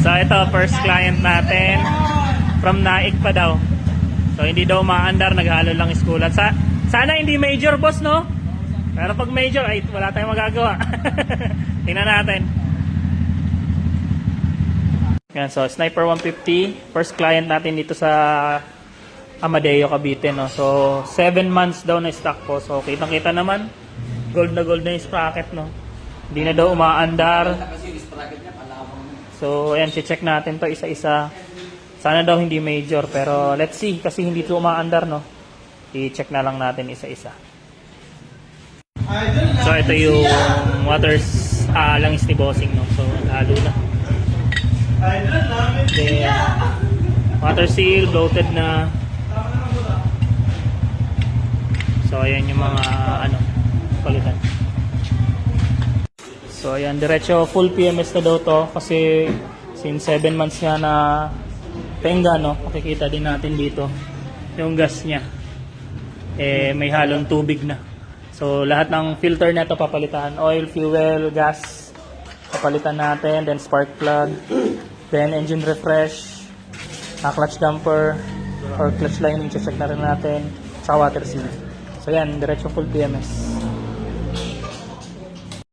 So ito, first client natin. From Naik pa daw. So hindi daw maandar, naghalo lang school. At sana hindi major, boss, no? Pero pag major, ay wala tayong magagawa. Tingnan natin. Yan, so Sniper 150. First client natin dito sa Amadeo, Cavite, no? So 7 months daw na stock po. So kitang-kita naman. Gold na yung sprocket, no? Hindi na daw umaandar. So ayan, check natin to isa-isa. Sana daw hindi major, pero let's see, kasi hindi ito umaandar, no? I-check na lang natin isa-isa. So ito yung langis ni Bossing, no? So halo na. Then water seal, bloated na. So ayan yung mga palitan. So ayan, diretso full PMS na daw to kasi since 7 months nga na tenga, no? Makikita din natin dito yung gas niya. May halong tubig na. So lahat ng filter na ito papalitan. Oil, fuel, gas papalitan natin. Then spark plug. Then engine refresh. Clutch damper or clutch lining check na rin natin. Tsaka water seal. So yan, diretso full PMS.